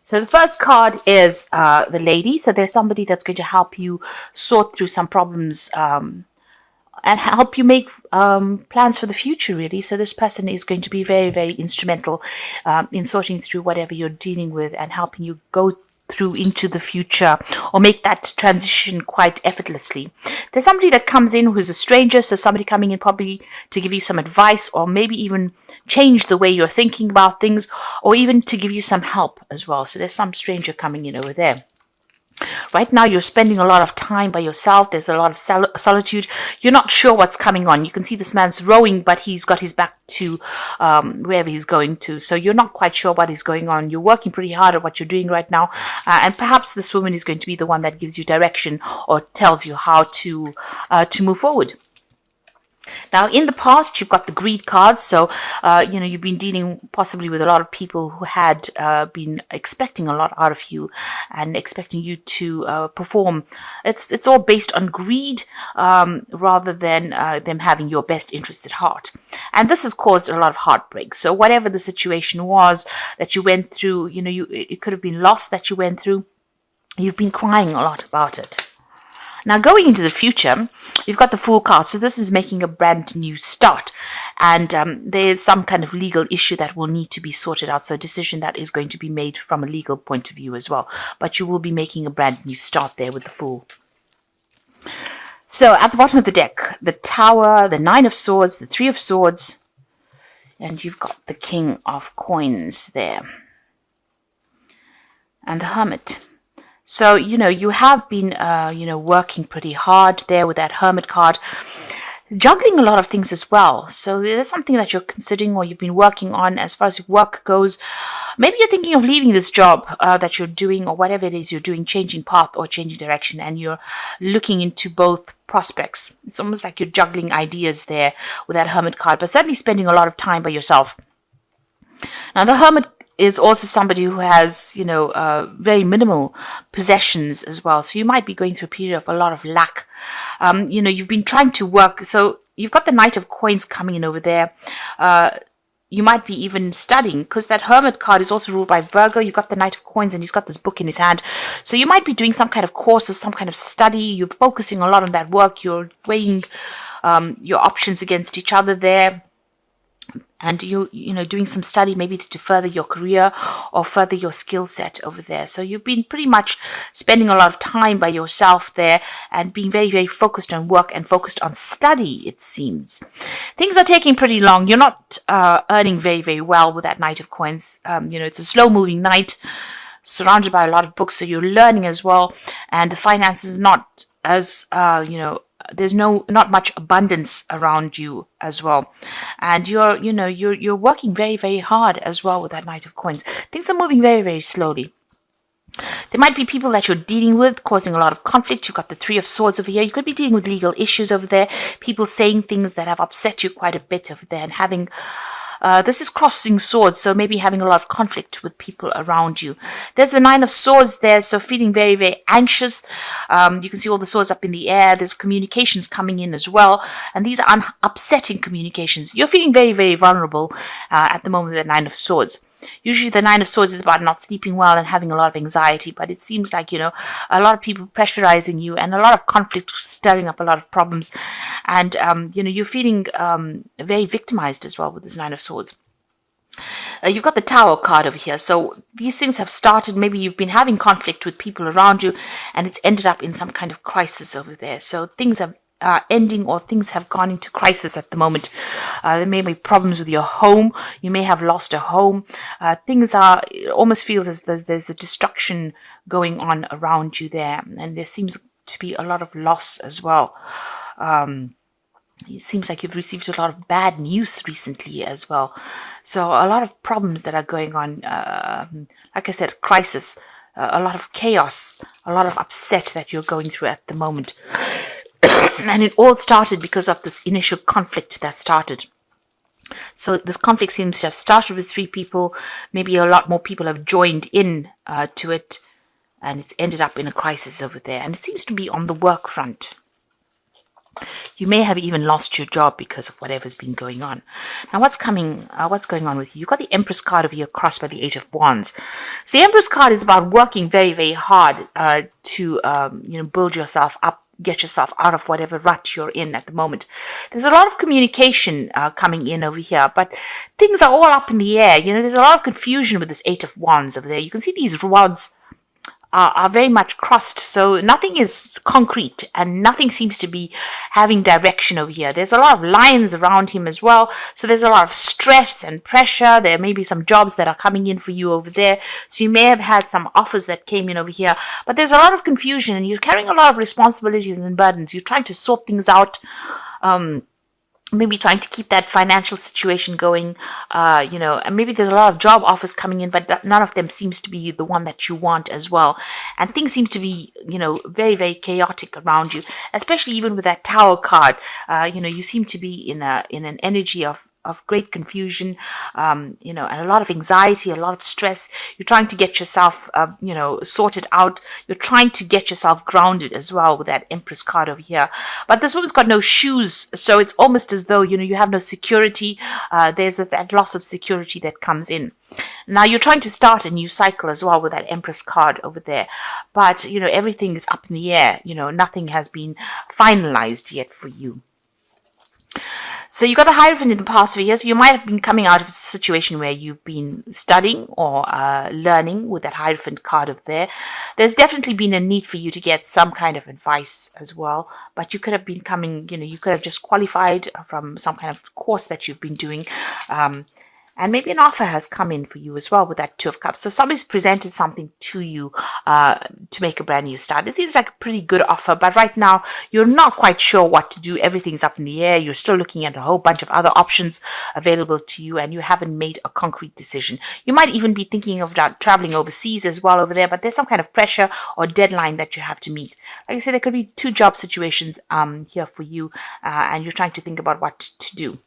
So the first card is the lady. So there's somebody that's going to help you sort through some problems and help you make plans for the future, really. So this person is going to be very, very instrumental in sorting through whatever you're dealing with and helping you go through into the future or make that transition quite effortlessly. There's somebody that comes in who's a stranger, so somebody coming in probably to give you some advice or maybe even change the way you're thinking about things or even to give you some help as well. So there's some stranger coming in over there. Right now, you're spending a lot of time by yourself. There's a lot of solitude. You're not sure what's coming on. You can see this man's rowing, but he's got his back to wherever he's going to. So you're not quite sure what is going on. You're working pretty hard at what you're doing right now. And perhaps this woman is going to be the one that gives you direction or tells you how to move forward. Now, in the past, you've got the greed cards. So, you've been dealing possibly with a lot of people who had been expecting a lot out of you and expecting you to perform. It's all based on greed rather than them having your best interest at heart. And this has caused a lot of heartbreak. So whatever the situation was that you went through, it could have been loss that you went through. You've been crying a lot about it. Now, going into the future, you've got the Fool card. So this is making a brand new start. And there's some kind of legal issue that will need to be sorted out. So a decision that is going to be made from a legal point of view as well. But you will be making a brand new start there with the Fool. So at the bottom of the deck, the Tower, the Nine of Swords, the Three of Swords. And you've got the King of Coins there. And the Hermit. So, you have been, working pretty hard there with that Hermit card, juggling a lot of things as well. So there's something that you're considering or you've been working on as far as work goes. Maybe you're thinking of leaving this job that you're doing or whatever it is you're doing, changing path or changing direction, and you're looking into both prospects. It's almost like you're juggling ideas there with that Hermit card, but certainly spending a lot of time by yourself. Now, the Hermit is also somebody who has, very minimal possessions as well. So you might be going through a period of a lot of lack. You've been trying to work. So you've got the Knight of Coins coming in over there. You might be even studying because that Hermit card is also ruled by Virgo. You've got the Knight of Coins and he's got this book in his hand. So you might be doing some kind of course or some kind of study. You're focusing a lot on that work. You're weighing your options against each other there. And doing some study maybe to further your career or further your skill set over there. So you've been pretty much spending a lot of time by yourself there and being very, very focused on work and focused on study, it seems. Things are taking pretty long. You're not earning very, very well with that Knight of Coins. It's a slow-moving knight surrounded by a lot of books, so you're learning as well. And the finances is not as, there's not much abundance around you as well, and you're working very, very hard as well with that Knight of Coins. Things are moving very, very slowly. There might be people that you're dealing with causing a lot of conflict. You've got the Three of Swords over here. You could be dealing with legal issues over there. People saying things that have upset you quite a bit over there and having this is crossing swords, so maybe having a lot of conflict with people around you. There's the Nine of Swords there, so feeling very, very anxious. You can see all the swords up in the air. There's communications coming in as well, and these are upsetting communications. You're feeling very, very vulnerable at the moment with the Nine of Swords. Usually the Nine of Swords is about not sleeping well and having a lot of anxiety, but it seems like, a lot of people pressurizing you and a lot of conflict stirring up a lot of problems. And, you're feeling very victimized as well with this Nine of Swords. You've got the Tower card over here. So these things have started. Maybe you've been having conflict with people around you and it's ended up in some kind of crisis over there. So things have ending or things have gone into crisis at the moment. There may be problems with your home. You may have lost a home. It almost feels as though there's a destruction going on around you there. And there seems to be a lot of loss as well. It seems like you've received a lot of bad news recently as well. So a lot of problems that are going on. Like I said, crisis, a lot of chaos, a lot of upset that you're going through at the moment. And it all started because of this initial conflict that started. So this conflict seems to have started with 3 people. Maybe a lot more people have joined in to it. And it's ended up in a crisis over there. And it seems to be on the work front. You may have even lost your job because of whatever's been going on. Now, what's going on with you? You've got the Empress card over here crossed by the Eight of Wands. So the Empress card is about working very, very hard to build yourself up, get yourself out of whatever rut you're in at the moment. There's a lot of communication coming in over here, but things are all up in the air. There's a lot of confusion with this Eight of Wands over there. You can see these rods are very much crossed, so nothing is concrete and nothing seems to be having direction over here. There's a lot of lions around him as well, so there's a lot of stress and pressure. There may be some jobs that are coming in for you over there, so you may have had some offers that came in over here, but there's a lot of confusion and you're carrying a lot of responsibilities and burdens. You're trying to sort things out, maybe trying to keep that financial situation going, and maybe there's a lot of job offers coming in, but none of them seems to be the one that you want as well. And things seem to be, very, very chaotic around you, especially even with that Tower card. You seem to be in an energy of great confusion, and a lot of anxiety, a lot of stress. You're trying to get yourself, sorted out. You're trying to get yourself grounded as well with that Empress card over here. But this woman's got no shoes, so it's almost as though, you have no security. There's that loss of security that comes in. Now you're trying to start a new cycle as well with that Empress card over there. But, everything is up in the air. Nothing has been finalized yet for you. So you got the Hierophant in the past few years. So you might have been coming out of a situation where you've been studying or learning with that Hierophant card over there. There's definitely been a need for you to get some kind of advice as well. But you could have been coming, you could have just qualified from some kind of course that you've been doing. And maybe an offer has come in for you as well with that Two of Cups. So somebody's presented something to you to make a brand new start. It seems like a pretty good offer, but right now you're not quite sure what to do. Everything's up in the air. You're still looking at a whole bunch of other options available to you, and you haven't made a concrete decision. You might even be thinking of traveling overseas as well over there, but there's some kind of pressure or deadline that you have to meet. Like I said, there could be two job situations here for you, and you're trying to think about what to do.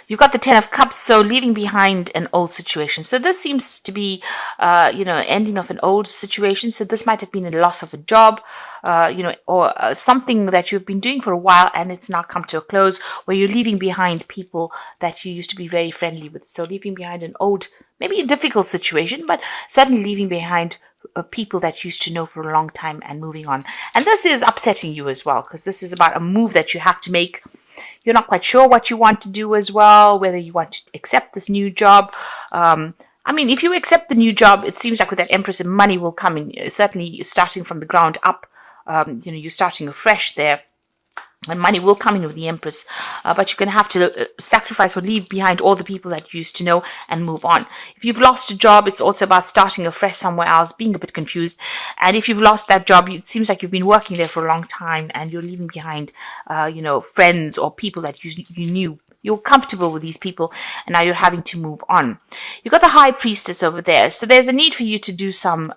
You've got the Ten of Cups, so leaving behind an old situation. So this seems to be, ending of an old situation. So this might have been a loss of a job, or something that you've been doing for a while and it's now come to a close, where you're leaving behind people that you used to be very friendly with. So leaving behind an old, maybe a difficult situation, but certainly leaving behind people that you used to know for a long time and moving on. And this is upsetting you as well, because this is about a move that you have to make. You're not quite sure what you want to do as well, whether you want to accept this new job. If you accept the new job, it seems like with that Empress, money will come in. Certainly starting from the ground up, you're starting afresh there. And money will come in with the Empress, but you're going to have to sacrifice or leave behind all the people that you used to know and move on. If you've lost a job, it's also about starting afresh somewhere else, being a bit confused. And if you've lost that job, it seems like you've been working there for a long time and you're leaving behind, friends or people that you knew. You're comfortable with these people and now you're having to move on. You've got the High Priestess over there. So there's a need for you to do some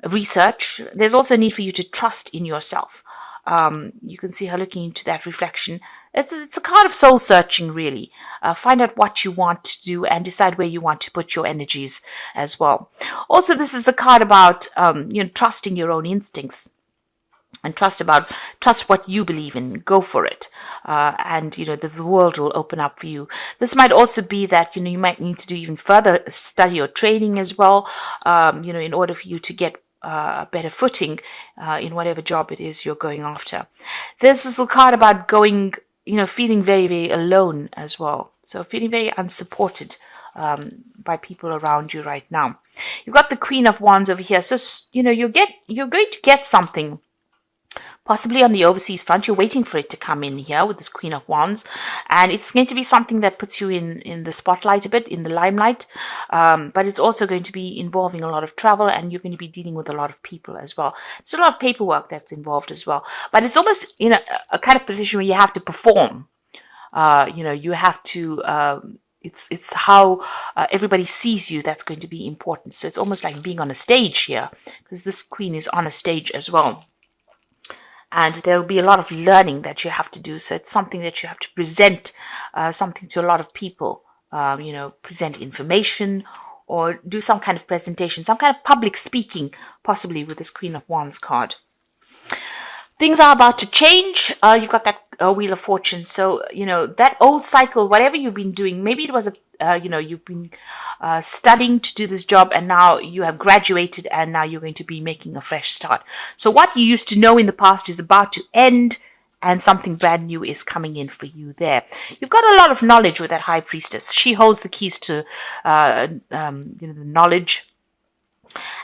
research. There's also a need for you to trust in yourself. You can see her looking into that reflection. It's a card of soul searching, really. Find out what you want to do and decide where you want to put your energies as well. Also, this is a card about trusting your own instincts and trust what you believe in. Go for it, and the world will open up for you. This might also be that you might need to do even further study or training as well. In order for you to get a better footing in whatever job it is you're going after. This is a card about going, feeling very, very alone as well. So feeling very unsupported by people around you right now. You've got the Queen of Wands over here. So, you're going to get something. Possibly on the overseas front, you're waiting for it to come in here with this Queen of Wands. And it's going to be something that puts you in the spotlight a bit, in the limelight. But it's also going to be involving a lot of travel and you're going to be dealing with a lot of people as well. There's a lot of paperwork that's involved as well. But it's almost a kind of position where you have to perform. You have to... It's how everybody sees you that's going to be important. So it's almost like being on a stage here, because this Queen is on a stage as well. And there will be a lot of learning that you have to do. So it's something that you have to present something to a lot of people, present information or do some kind of presentation, some kind of public speaking, possibly with this Queen of Wands card. things are about to change. You've got that Wheel of Fortune. So, that old cycle, whatever you've been doing, maybe it was you've been studying to do this job, and now you have graduated, and now you're going to be making a fresh start. So what you used to know in the past is about to end, and something brand new is coming in for you there. You've got a lot of knowledge with that High Priestess. She holds the keys to the knowledge.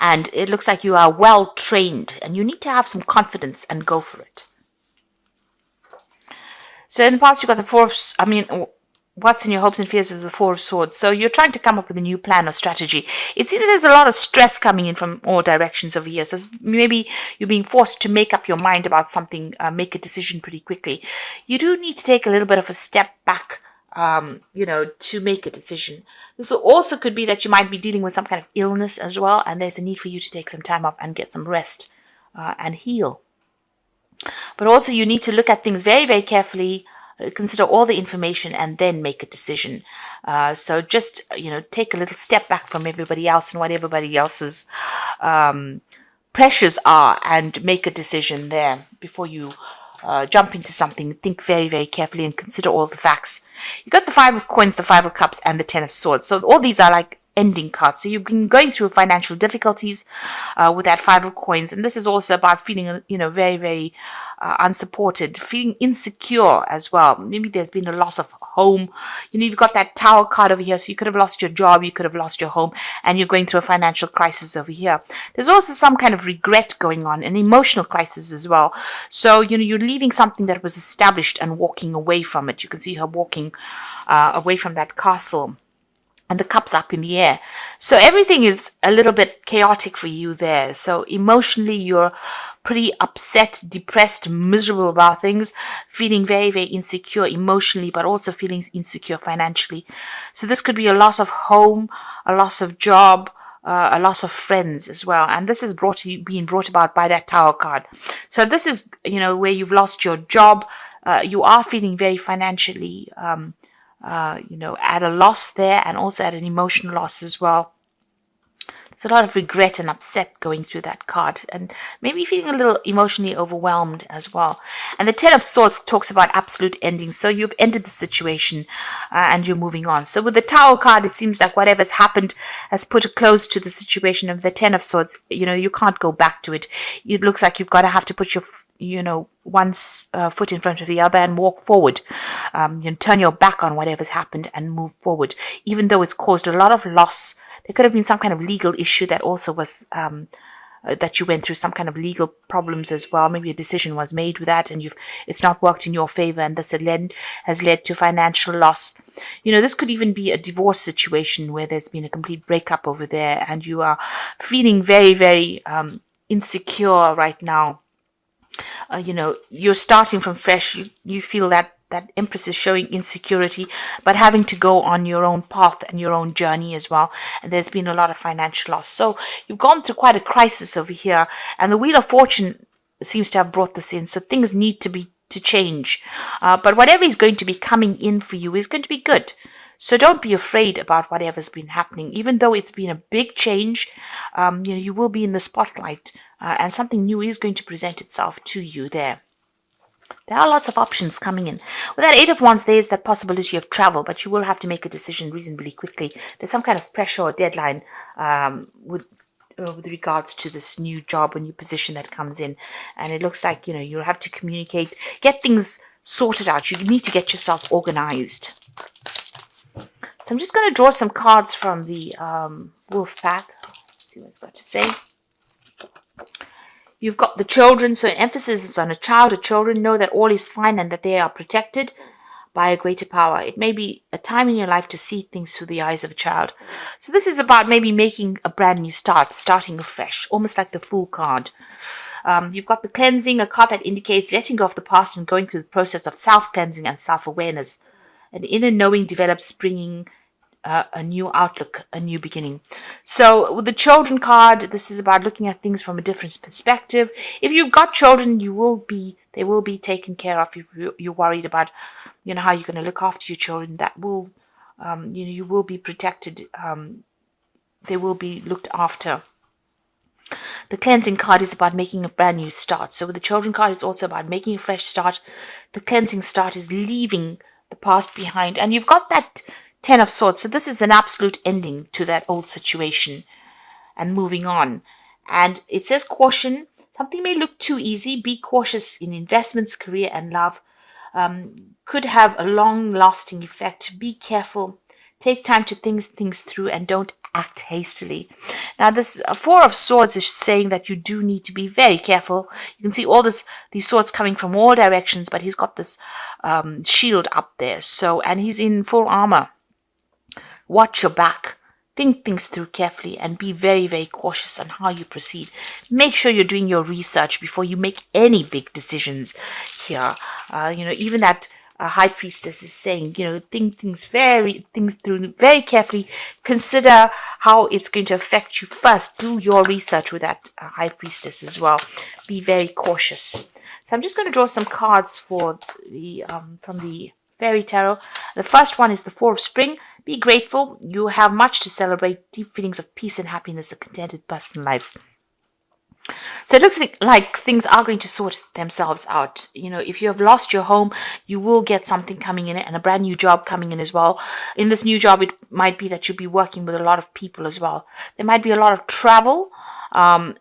And it looks like you are well trained, and you need to have some confidence and go for it. So in the past, you got the what's in your hopes and fears is the Four of Swords. So you're trying to come up with a new plan or strategy. It seems there's a lot of stress coming in from all directions over here. So maybe you're being forced to make up your mind about something, make a decision pretty quickly. You do need to take a little bit of a step back, to make a decision. This also could be that you might be dealing with some kind of illness as well, and there's a need for you to take some time off and get some rest and heal. But also you need to look at things very, very carefully, consider all the information, and then make a decision. So just, take a little step back from everybody else and what everybody else's pressures are, and make a decision there before you jump into something. Think very, very carefully and consider all the facts. You got the Five of Coins, the Five of Cups, and the Ten of Swords. So all these are like ending cards. So you've been going through financial difficulties with that Five of Coins, and this is also about feeling, very, very unsupported, feeling insecure as well. Maybe there's been a loss of home. You've got that Tower card over here, so you could have lost your job, you could have lost your home, and you're going through a financial crisis over here. There's also some kind of regret going on, an emotional crisis as well. So, you're leaving something that was established and walking away from it. You can see her walking away from that castle, and the cups up in the air. So everything is a little bit chaotic for you there. So emotionally, you're pretty upset, depressed, miserable about things, feeling very, very insecure emotionally, but also feeling insecure financially. So this could be a loss of home, a loss of job, a loss of friends as well. And this is being brought about by that Tower card. So this is, where you've lost your job. You are feeling very financially at a loss there, and also at an emotional loss as well. There's a lot of regret and upset going through that card, and maybe feeling a little emotionally overwhelmed as well. And the Ten of Swords talks about absolute endings. So you've ended the situation and you're moving on. So with the Tower card, it seems like whatever's happened has put a close to the situation. Of the Ten of Swords, you can't go back to it. It looks like you've got to have to put your one foot in front of the other and walk forward. Turn your back on whatever's happened and move forward, even though it's caused a lot of loss. There could have been some kind of legal issue that also was that you went through, some kind of legal problems as well. Maybe a decision was made with that, and it's not worked in your favor, and this has led to financial loss. This could even be a divorce situation where there's been a complete breakup over there, and you are feeling very, very insecure right now. You're starting from fresh. You feel that Empress is showing insecurity, but having to go on your own path and your own journey as well. And there's been a lot of financial loss. So you've gone through quite a crisis over here. And the Wheel of Fortune seems to have brought this in. So things need to change. But whatever is going to be coming in for you is going to be good. So don't be afraid about whatever's been happening. Even though it's been a big change, you will be in the spotlight. And something new is going to present itself to you there. There are lots of options coming in. With that Eight of Wands, there is that possibility of travel, but you will have to make a decision reasonably quickly. There's some kind of pressure or deadline with regards to this new job or new position that comes in. And it looks like, you'll have to communicate, get things sorted out. You need to get yourself organized. So I'm just going to draw some cards from the Wolf Pack. See what it's got to say. You've got the children, so emphasis is on a child or children. Know that all is fine and that they are protected by a greater power. It may be a time in your life to see things through the eyes of a child. So this is about maybe making a brand new start, starting afresh, almost like the Fool card. You've got the Cleansing, a card that indicates letting go of the past and going through the process of self-cleansing and self-awareness. An inner knowing develops, bringing a new outlook, a new beginning. So with the Children card, this is about looking at things from a different perspective. If you've got children, they will be taken care of. If you're worried about, how you're going to look after your children, that will, you will be protected. They will be looked after. The cleansing card is about making a brand new start. So with the children card, it's also about making a fresh start. The cleansing start is leaving the past behind. And you've got that 10 of Swords. So this is an absolute ending to that old situation and moving on. And it says caution. Something may look too easy. Be cautious in investments, career, and love. Could have a long-lasting effect. Be careful. Take time to think things through and don't act hastily. Now, this Four of Swords is saying that you do need to be very careful. You can see all these swords coming from all directions, but he's got this shield up there. So, and he's in full armor. Watch your back. Think things through carefully and be very, very cautious on how you proceed. Make sure you're doing your research before you make any big decisions here. Even that High Priestess is saying, think things through very carefully. Consider how it's going to affect you first. Do your research with that High Priestess as well. Be very cautious. So I'm just going to draw some cards for the from the Fairy Tarot. The first one is the Four of Spring. Be grateful. You have much to celebrate. Deep feelings of peace and happiness, a contented personal life. So it looks like things are going to sort themselves out. If you have lost your home, you will get something coming in and a brand new job coming in as well. In this new job, it might be that you'll be working with a lot of people as well. There might be a lot of travel and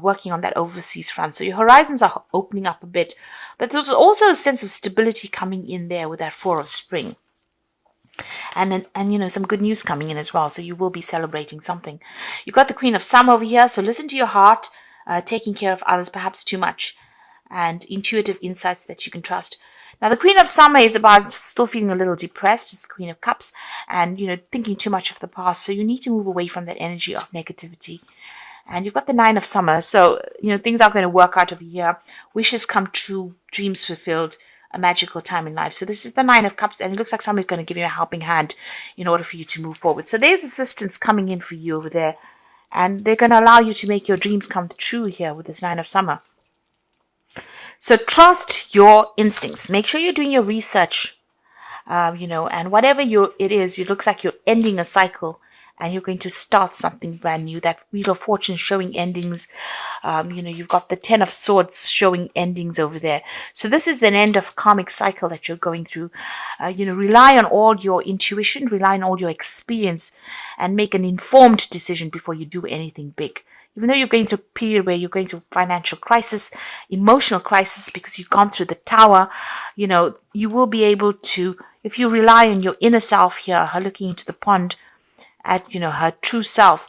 working on that overseas front. So your horizons are opening up a bit. But there's also a sense of stability coming in there with that Four of Spring. And some good news coming in as well. So you will be celebrating something. You've got the Queen of Summer over here. So listen to your heart, taking care of others, perhaps too much, and intuitive insights that you can trust. Now, the Queen of Summer is about still feeling a little depressed. It's the Queen of Cups and, thinking too much of the past. So you need to move away from that energy of negativity. And you've got the Nine of Summer. So, things are going to work out over here. Wishes come true, dreams fulfilled. A magical time in life. So this is the Nine of Cups, and it looks like somebody's going to give you a helping hand in order for you to move forward. So there's assistance coming in for you over there, and they're going to allow you to make your dreams come true here with this Nine of Summer. So trust your instincts. Make sure you're doing your research, and whatever it is, it looks like you're ending a cycle and you're going to start something brand new. That Wheel of Fortune showing endings. You've got the Ten of Swords showing endings over there. So this is an end of karmic cycle that you're going through. Rely on all your intuition, rely on all your experience, and make an informed decision before you do anything big. Even though you're going through a period where you're going through financial crisis, emotional crisis, because you've gone through the Tower, you will be able to, if you rely on your inner self here, her looking into the pond, at her true self,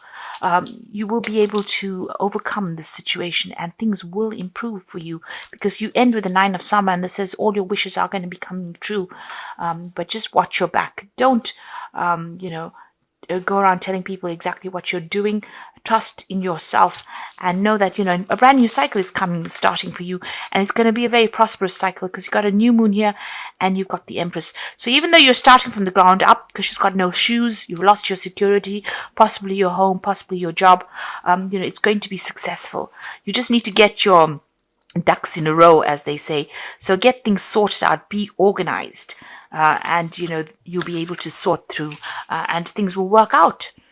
you will be able to overcome this situation and things will improve for you, because you end with the Nine of Summer and this says all your wishes are going to be coming true, but just watch your back. Don't go around telling people exactly what you're doing. Trust in yourself and know that a brand new cycle is starting for you, and it's going to be a very prosperous cycle because you've got a new moon here and you've got the Empress. So even though you're starting from the ground up because she's got no shoes, you've lost your security, possibly your home, possibly your job, it's going to be successful. You just need to get your ducks in a row, as they say. So get things sorted out, be organized, and you'll be able to sort through and things will work out.